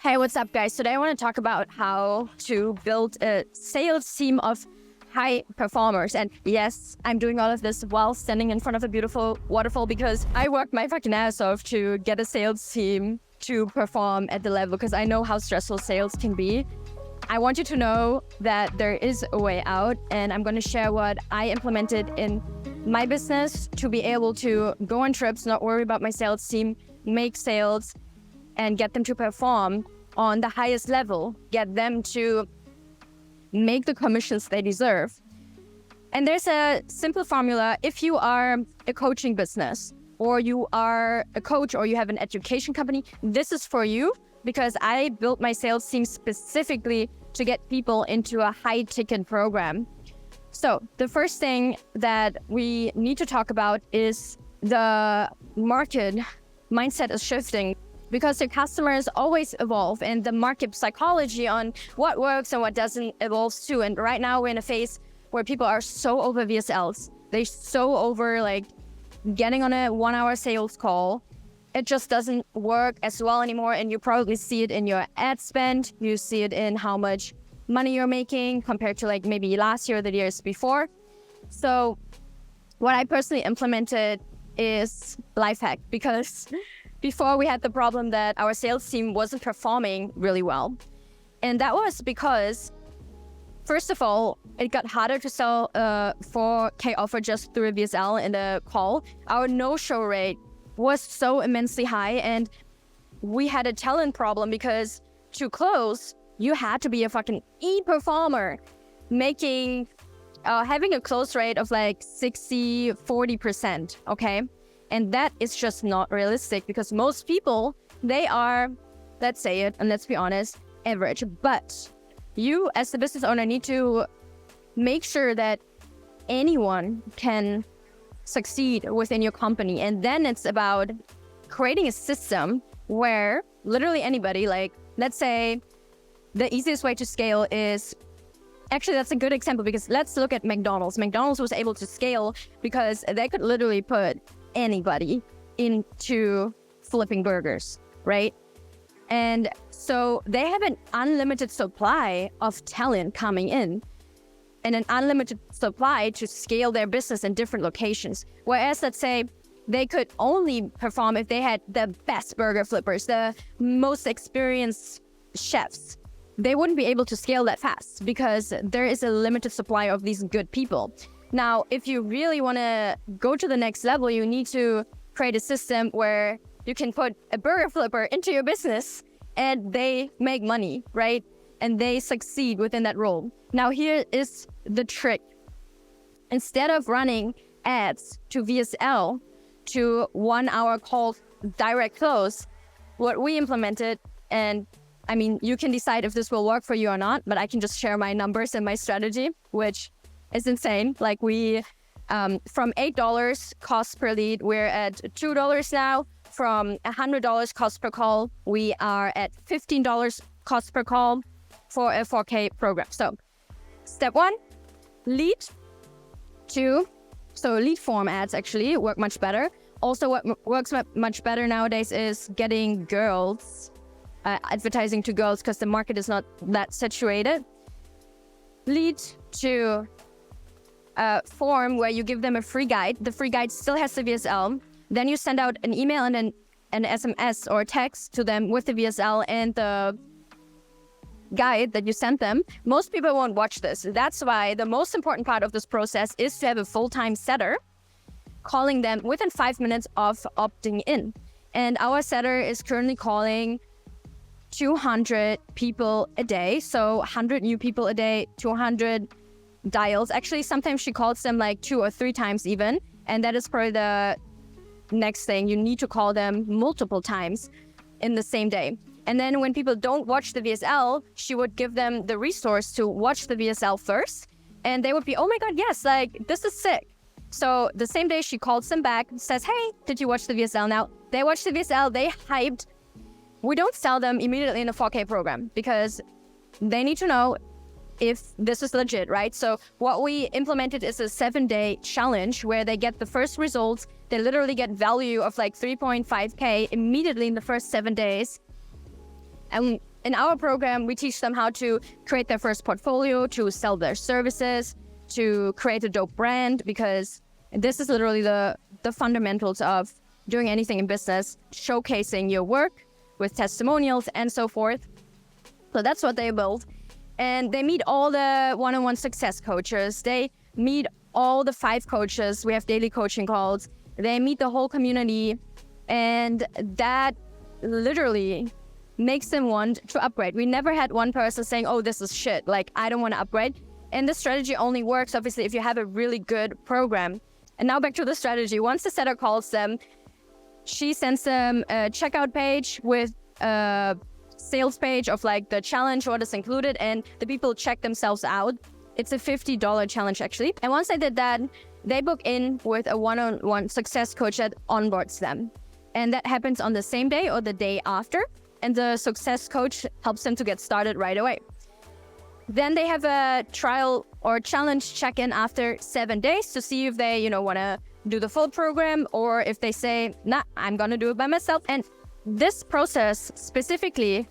Hey, what's up, guys? Today I want to talk about how to build a sales team of high performers. And yes, I'm doing all of this while standing in front of a beautiful waterfall because I worked my fucking ass off to get a sales team to perform at the level because I know how stressful sales can be. I want you to know that there is a way out, and I'm going to share what I implemented in my business to be able to go on trips, not worry about my sales team, make sales, and get them to perform on the highest level, get them to make the commissions they deserve. And there's a simple formula. If you are a coaching business, or you are a coach, or you have an education company, this is for you, because I built my sales team specifically to get people into a high-ticket program. So the first thing that we need to talk about is the market mindset is shifting, because the customers always evolve and the market psychology on what works and what doesn't evolves too. And right now we're in a phase where people are so over VSLs. They're so over getting on a 1-hour sales call. It just doesn't work as well anymore. And you probably see it in your ad spend. You see it in how much money you're making compared to maybe last year or the years before. So what I personally implemented is life hack, because before we had the problem that our sales team wasn't performing really well. And that was because, first of all, it got harder to sell a 4K offer just through a VSL in a call. Our no-show rate was so immensely high, and we had a talent problem because to close, you had to be a fucking e-performer, having a close rate of 60-40%, okay? And that is just not realistic, because most people, they are, let's say it, and let's be honest, average. But you as the business owner need to make sure that anyone can succeed within your company. And then it's about creating a system where literally anybody, let's say the easiest way to scale is, actually that's a good example, because let's look at McDonald's. McDonald's was able to scale because they could literally put anybody into flipping burgers, right? And so they have an unlimited supply of talent coming in and an unlimited supply to scale their business in different locations. Whereas, let's say, they could only perform if they had the best burger flippers, the most experienced chefs. They wouldn't be able to scale that fast because there is a limited supply of these good people. Now, if you really want to go to the next level, you need to create a system where you can put a burger flipper into your business and they make money, right? And they succeed within that role. Now, here is the trick. Instead of running ads to VSL to 1-hour call direct close, what we implemented, and I mean, you can decide if this will work for you or not, but I can just share my numbers and my strategy, which is insane. We, from $8 cost per lead, we're at $2 now. From $100 cost per call, we are at $15 cost per call for a 4K program. So step 1, lead. 2, so lead form ads actually work much better. Also, what works much better nowadays is getting girls, advertising to girls, because the market is not that saturated. Lead to a form where you give them a free guide. The free guide still has the VSL. Then you send out an email and an SMS or a text to them with the VSL and the guide that you sent them. Most people won't watch this. That's why the most important part of this process is to have a full-time setter calling them within 5 minutes of opting in. And our setter is currently calling 200 people a day. So 100 new people a day, 200 dials. Actually, sometimes she calls them 2 or 3 times even. And that is probably the next thing. You need to call them multiple times in the same day. And then when people don't watch the VSL, she would give them the resource to watch the VSL first. And they would be, oh my God, yes, this is sick. So the same day she calls them back, says, hey, did you watch the VSL? Now, they watch the VSL, they hyped. We don't sell them immediately in a 4K program because they need to know if this is legit, right? So what we implemented is a 7-day challenge where they get the first results. They literally get value of 3.5K immediately in the first 7 days. And in our program, we teach them how to create their first portfolio, to sell their services, to create a dope brand, because this is literally the fundamentals of doing anything in business, showcasing your work with testimonials and so forth. So that's what they build. And they meet all the one-on-one success coaches. They meet all the 5 coaches. We have daily coaching calls. They meet the whole community. And that literally makes them want to upgrade. We never had one person saying, oh, this is shit, like, I don't want to upgrade. And this strategy only works, obviously, if you have a really good program. And now back to the strategy. Once the setter calls them, she sends them a checkout page with a sales page of like the challenge, what is included, and the people check themselves out. It's a $50 challenge, actually. And once they did that, they book in with a one-on-one success coach that onboards them. And that happens on the same day or the day after. And the success coach helps them to get started right away. Then they have a trial or challenge check-in after 7 days to see if they, want to do the full program, or if they say, nah, I'm going to do it by myself. And this process specifically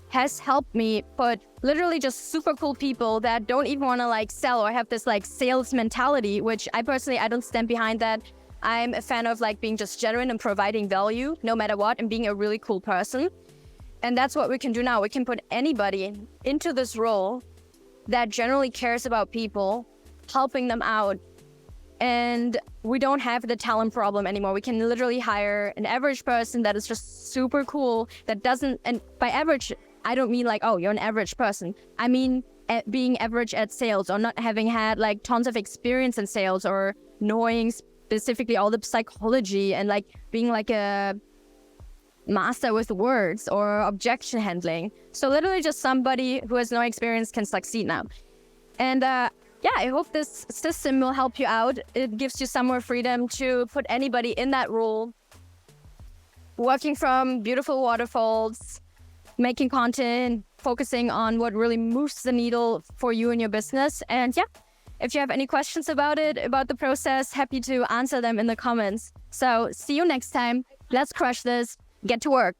has helped me put literally just super cool people that don't even want to like sell or have this like sales mentality, which I don't stand behind that. I'm a fan of like being just genuine and providing value no matter what, and being a really cool person. And that's what we can do now. We can put anybody into this role that generally cares about people, helping them out. And we don't have the talent problem anymore. We can literally hire an average person that is just super cool, that doesn't, and by average, I don't mean like, oh, you're an average person. I mean at being average at sales, or not having had like tons of experience in sales, or knowing specifically all the psychology and like being like a master with words or objection handling. So literally just somebody who has no experience can succeed now. And I hope this system will help you out. It gives you some more freedom to put anybody in that role, working from beautiful waterfalls, making content, focusing on what really moves the needle for you and your business. And if you have any questions about it, about the process, happy to answer them in the comments. So see you next time. Let's crush this. Get to work.